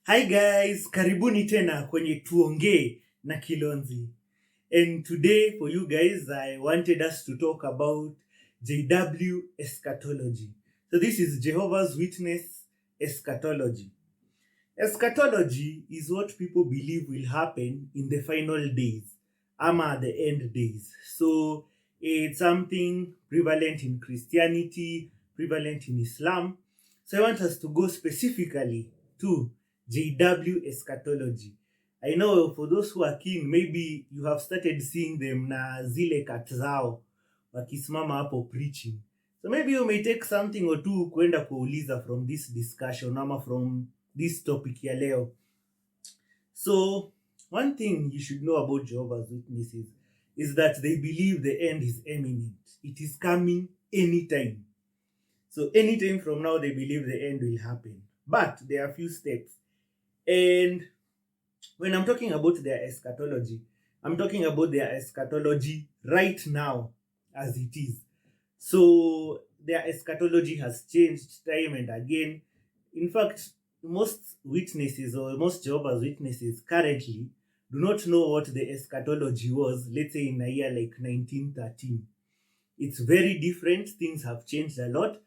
Hi guys, karibuni tena kwenye tuongee na Kilonzi. And today for you guys, I wanted us to talk about JW eschatology. So this is Jehovah's Witness eschatology. Eschatology is what people believe will happen in the final days, ama the end days. So it's something prevalent in Christianity, prevalent in Islam. So I want us to go specifically to JW eschatology. I know for those who are keen, maybe you have started seeing them na zile kat zao wakisimama hapo preaching. So maybe you may take something or two kwenda kuuliza from this discussion ama from this topic ya leo. So one thing you should know about Jehovah's Witnesses is that they believe the end is imminent. It is coming anytime. So anytime from now, they believe the end will happen. But there are a few steps. And when I'm talking about their eschatology, I'm talking about their eschatology right now as it is. So their eschatology has changed time and again. In fact, most witnesses or most Jehovah's Witnesses currently do not know what the eschatology was, let's say in a year like 1913. It's very different. Things have changed a lot.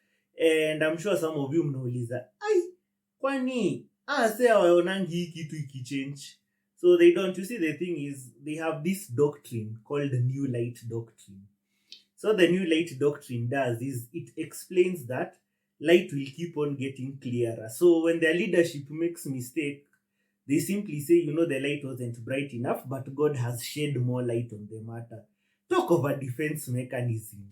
And I'm sure some of you mnauliza, ai, kwani say hawaonangi hii kitu ikichange? So they don't. You see, the thing is, they have this doctrine called the New Light Doctrine. So the New Light Doctrine does is it explains that light will keep on getting clearer. So when their leadership makes mistake, they simply say, the light wasn't bright enough, but God has shed more light on the matter. Talk of a defense mechanism.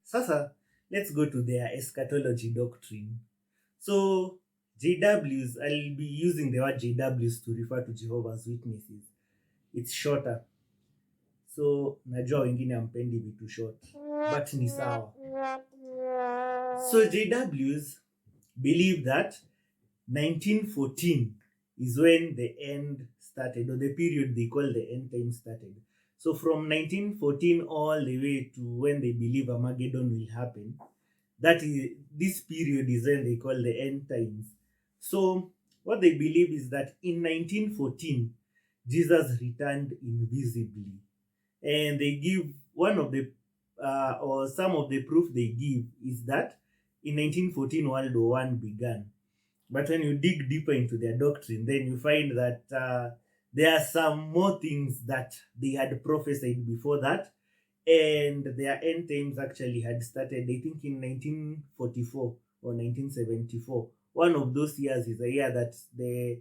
Sasa, let's go to their eschatology doctrine. So JWs, I'll be using the word JWs to refer to Jehovah's Witnesses. It's shorter. So najua wengine ampendi vitu short, but ni sawa. So JWs believe that 1914 is when the end started, or the period they call the end time started. So from 1914 all the way to when they believe Armageddon will happen, this period is when they call the end times. So what they believe is that in 1914, Jesus returned invisibly. And they give one of the, or some of the proof they give is that in 1914, World War I began. But when you dig deeper into their doctrine, then you find that there are some more things that they had prophesied before that. And their end times actually had started, I think, in 1944 or 1974. One of those years is a year that the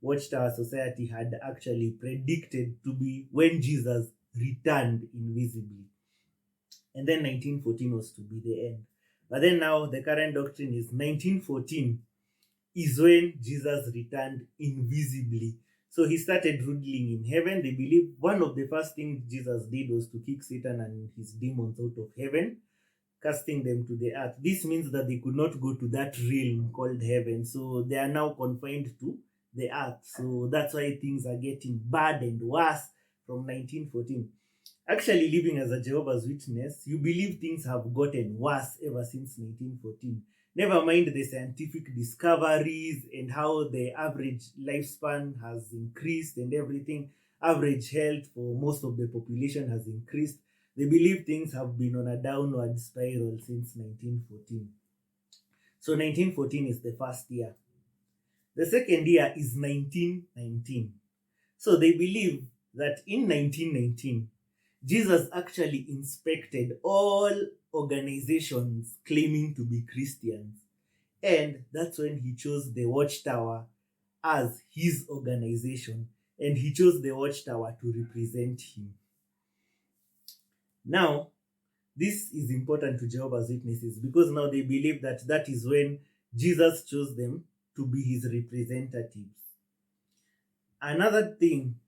Watchtower Society had actually predicted to be when Jesus returned invisibly. And then 1914 was to be the end. But then now the current doctrine is 1914 is when Jesus returned invisibly. So he started ruling in heaven. They believe one of the first things Jesus did was to kick Satan and his demons out of heaven, casting them to the earth. This means that they could not go to that realm called heaven. So they are now confined to the earth. So that's why things are getting bad and worse from 1914. Actually, living as a Jehovah's Witness, you believe things have gotten worse ever since 1914. Never mind the scientific discoveries and how the average lifespan has increased and everything. Average health for most of the population has increased. They believe things have been on a downward spiral since 1914. So 1914 is the first year. The second year is 1919. So they believe that in 1919, Jesus actually inspected all organizations claiming to be Christians. And that's when he chose the Watchtower as his organization. And he chose the Watchtower to represent him. Now, this is important to Jehovah's Witnesses because now they believe that that is when Jesus chose them to be his representatives. Another thing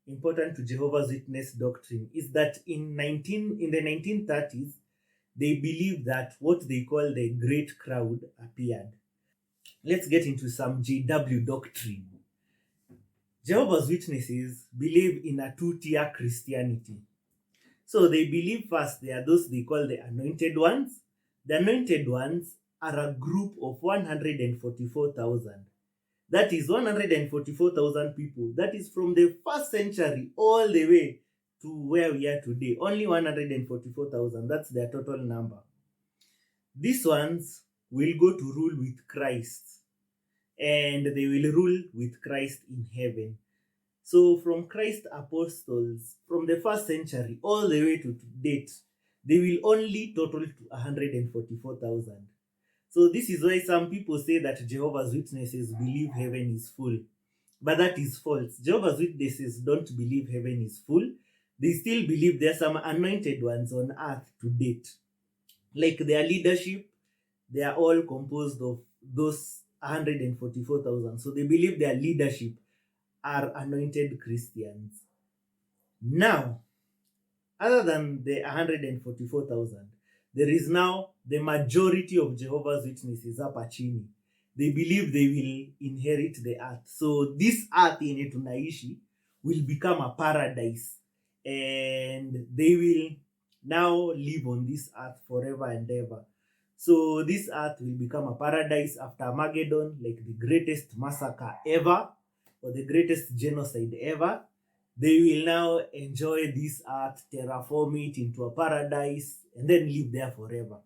important to Jehovah's Witness doctrine is that in the 1930s, they believe that what they call the Great Crowd appeared. Let's get into some JW doctrine. Jehovah's Witnesses believe in a two-tier Christianity. So they believe first there are those they call the anointed ones. The anointed ones are a group of 144,000. That is 144,000 people. That is from the first century all the way to where we are today. Only 144,000. That's their total number. These ones will go to rule with Christ, and they will rule with Christ in heaven. So from Christ's apostles, from the first century all the way to date, they will only total to 144,000. So this is why some people say that Jehovah's Witnesses believe heaven is full. But that is false. Jehovah's Witnesses don't believe heaven is full. They still believe there are some anointed ones on earth to date. Like their leadership, they are all composed of those 144,000. So they believe their leadership are anointed Christians. Now, other than the 144,000, there is now the majority of Jehovah's Witnesses hapa chini. They believe they will inherit the earth. So this earth yenye tunaishi will become a paradise, and they will now live on this earth forever and ever. So this earth will become a paradise after Armageddon, like the greatest massacre ever, or the greatest genocide ever. They will now enjoy this earth, terraform it into a paradise, and then live there forever.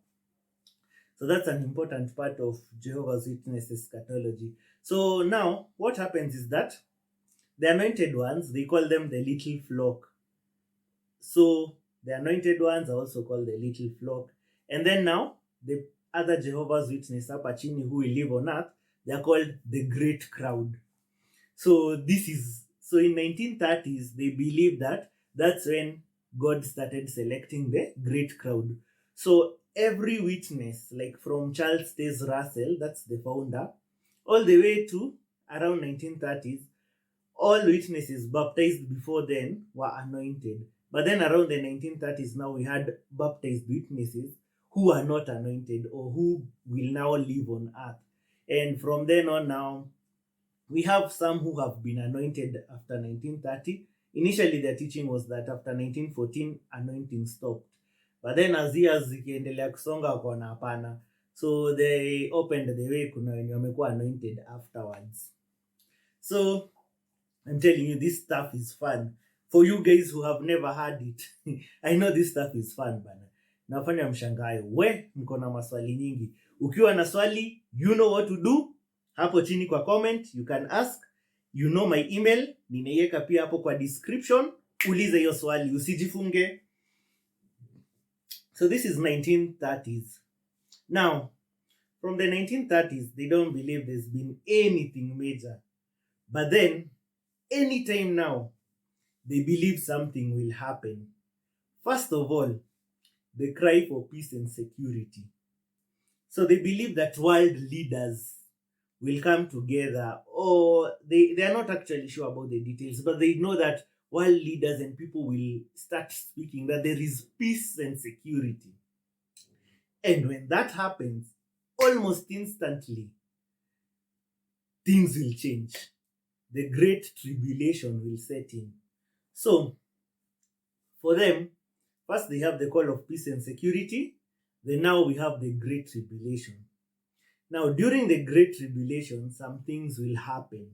So that's an important part of Jehovah's Witnesses eschatology. So now, what happens is that the anointed ones, they call them the little flock. So the anointed ones are also called the little flock. And then now, the other Jehovah's Witnesses hapa chini who will live on earth, they are called the great crowd. So in 1930s, they believe that that's when God started selecting the great crowd. So every witness, like from Charles Taze Russell, that's the founder, all the way to around 1930s, all witnesses baptized before then were anointed. But then around the 1930s, now we had baptized witnesses who are not anointed or who will now live on earth. And from then on now, we have some who have been anointed after 1930. Initially, their teaching was that after 1914, anointing stopped. But then as years zikiendelea kusonga wakaona hapana. So they opened the way, kuna wenye wamekuwa anointed afterwards. So I'm telling you, this stuff is fun. For you guys who have never heard it, I know this stuff is fun bana. Nafanya mshangae. Mko na maswali nyingi. Ukiwa na swali, you know what to do. Hapo chini kwa comment, you can ask. You know my email, ninaiweka pia hapo kwa description. Ulize hiyo swali, usijifunge. So this is 1930s. Now, from the 1930s, they don't believe there's been anything major. But then, anytime now, they believe something will happen. First of all, they cry for peace and security. So they believe that world leaders will come together, or they are not actually sure about the details, but they know that world leaders and people will start speaking that there is peace and security. And when that happens, almost instantly, things will change. The Great Tribulation will set in. So, for them, first they have the call of peace and security, then now we have the Great Tribulation. Now, during the Great Tribulation, some things will happen.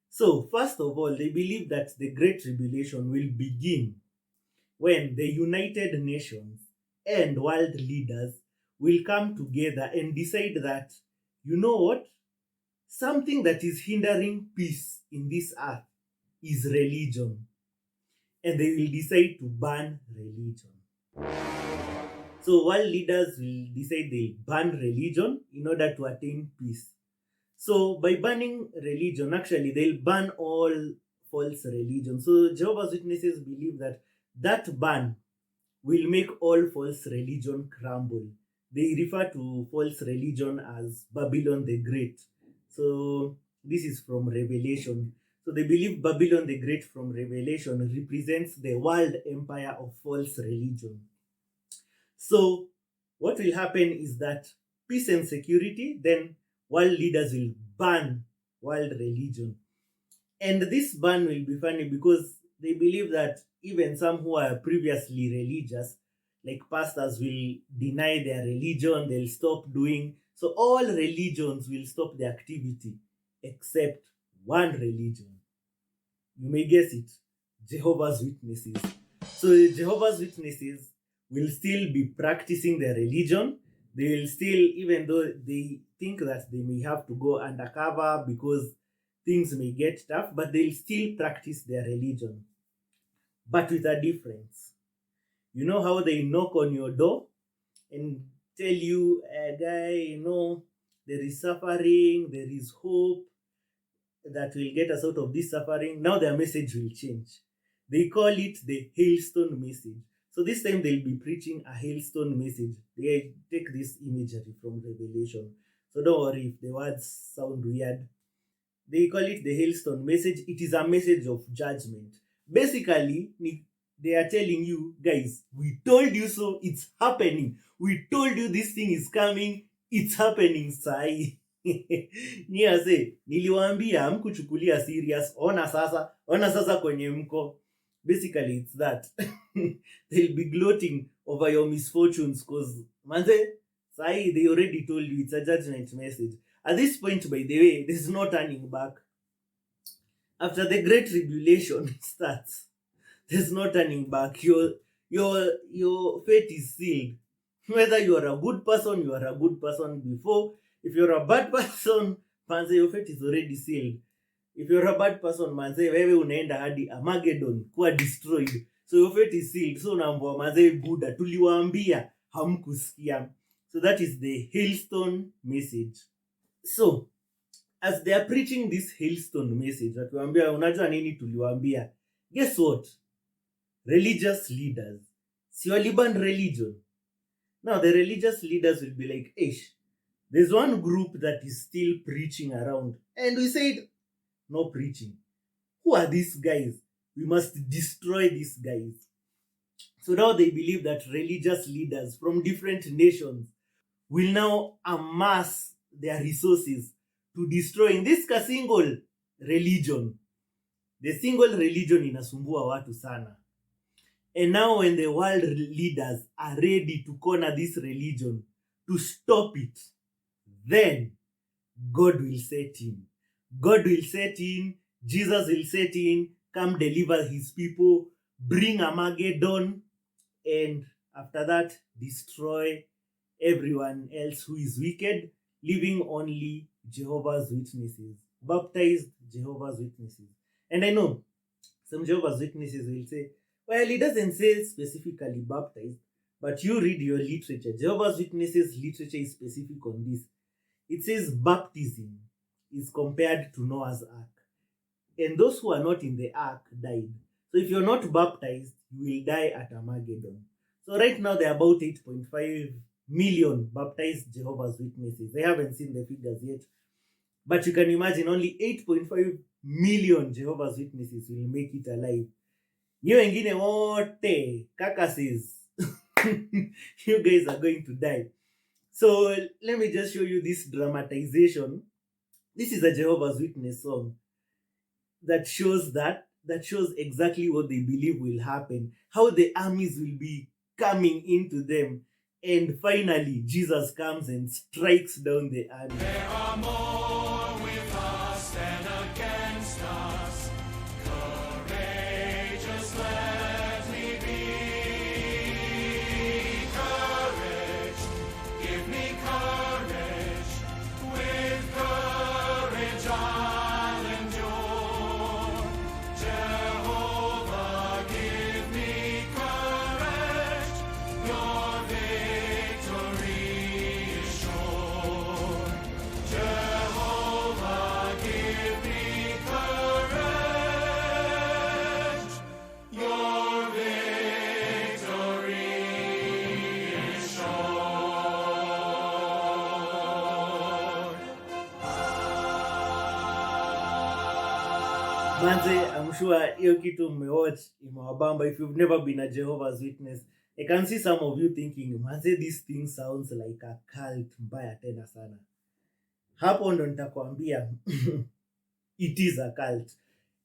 So, first of all, they believe that the Great Tribulation will begin when the United Nations and world leaders will come together and decide that, you know what? Something that is hindering peace in this earth is religion. And they will decide to ban religion. So world leaders will decide they'll ban religion in order to attain peace. So by banning religion, actually they'll ban all false religion. So Jehovah's Witnesses believe that that ban will make all false religion crumble. They refer to false religion as Babylon the Great. So this is from Revelation. So they believe Babylon the Great from Revelation represents the world empire of false religion. So what will happen is that peace and security, then world leaders will ban world religion. And this ban will be funny because they believe that even some who are previously religious, like pastors, will deny their religion, they'll stop doing. So all religions will stop their activity except one religion. You may guess it, Jehovah's Witnesses. So Jehovah's Witnesses will still be practicing their religion. They will still, even though they think that they may have to go undercover because things may get tough, but they'll still practice their religion. But with a difference. You know how they knock on your door and tell you, guy, there is suffering, there is hope that will get us out of this suffering. Now their message will change. They call it the hailstone message. So this time they'll be preaching a hailstone message. They take this imagery from Revelation. So don't worry if the words sound weird. They call it the hailstone message. It is a message of judgment. Basically, they are telling you, guys, we told you so, it's happening. We told you this thing is coming, it's happening, sai. Niase, niliwaambia hamkuchukulia serious, ona sasa kwenye mko. Basically, it's that. They'll be gloating over your misfortunes because, manze, sai, they already told you it's a judgment message. At this point, by the way, there's no turning back. After the Great Tribulation starts, there's no turning back. Your fate is sealed. Whether you are a good person, you are a good person before. If you're a bad person, manze, your fate is already sealed. If you're a bad person, manze, wewe unaenda hadi Armageddon kuwa destroyed. So your fate is sealed. So naambia manze, Buddha tuliwaambia hamkusikia. So that is the hailstone message. So as they are preaching this hailstone message, watuambia unajua nini tuliwaambia? Guess what? Religious leaders. Si waliban religion. Now the religious leaders will be like, there's one group that is still preaching around. And we said, no preaching. Who are these guys? We must destroy these guys. So now they believe that religious leaders from different nations will now amass their resources to destroying this single religion. The single religion inasumbua watu sana. And now when the world leaders are ready to corner this religion, to stop it, then God will set in. God will set in, Jesus will set in, come deliver his people, bring Armageddon, and after that, destroy everyone else who is wicked, leaving only Jehovah's Witnesses, baptized Jehovah's Witnesses. And I know some Jehovah's Witnesses will say, well, it doesn't say specifically baptized, but you read your literature. Jehovah's Witnesses literature is specific on this. It says baptism is compared to Noah's ark. And those who are not in the ark died. So if you're not baptized, you will die at Armageddon. So right now there are about 8.5 million baptized Jehovah's Witnesses. I haven't seen the figures yet. But you can imagine only 8.5 million Jehovah's Witnesses will make it alive. You wengine wote, kaka says, you guys are going to die. So let me just show you this dramatization. This is a Jehovah's Witness song that shows exactly what they believe will happen, how the armies will be coming into them, and finally Jesus comes and strikes down the army. There are more with us than against us. Courageous, let me be. Courage, give me courage. With courage I'll endure. Jehovah, give me courage. Your victory is sure. Jehovah, give me courage. Your victory is sure. Manze, I'm sure hiyo kitu mmewatch imewabamba. If you've never been a Jehovah's Witness, I can see some of you thinking, manze, this thing sounds like a cult mbaya tena sana. Hapo ndo nitakwambia it is a cult.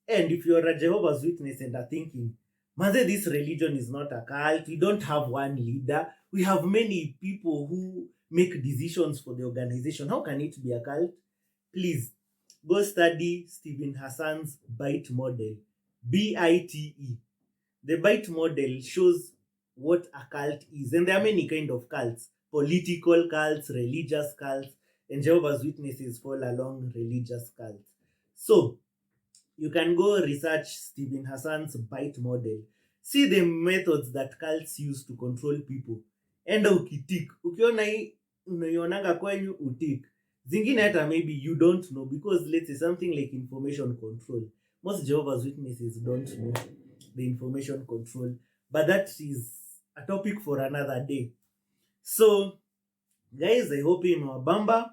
And if you're a Jehovah's Witness and are thinking, manze, this religion is not a cult, we don't have one leader, we have many people who make decisions for the organization, how can it be a cult? Please, go study Stephen Hassan's BITE model. BITE. The BITE model shows what a cult is. And there are many kind of cults. Political cults, religious cults, and Jehovah's Witnesses fall along religious cults. So, you can go research Stephen Hassan's BITE model. See the methods that cults use to control people. Enda ukitik. Ukiona hii unaionanga kwenyu utik. Zingine hata maybe you don't know, because let's say something like information control. Most Jehovah's Witnesses don't know the information control. But that is a topic for another day. So, guys, I hope you know Bamba.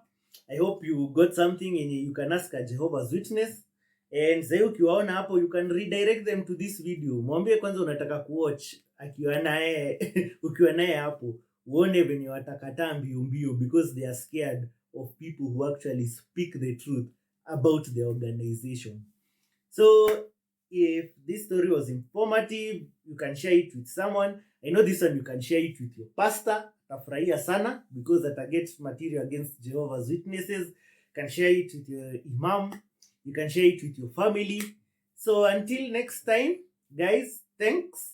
I hope you got something and you can ask a Jehovah's Witness. And sasa ukiwaona hapo, you can redirect them to this video. Mwambie kwanza unataka kuwatch akiwa naye ukiwa naye hapo, uone venye watakataa mbio because they are scared of people who actually speak the truth about the organization. So if this story was informative, you can share it with someone. I know this one you can share it with your pastor. Tafurahia sana because that get material against Jehovah's Witnesses. You can share it with your imam. You can share it with your family. So until next time, guys, thanks.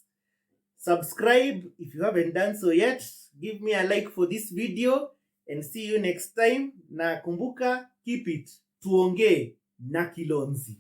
Subscribe if you haven't done so yet. Give me a like for this video and see you next time. Na kumbuka, keep it tuongee na Kilonzi.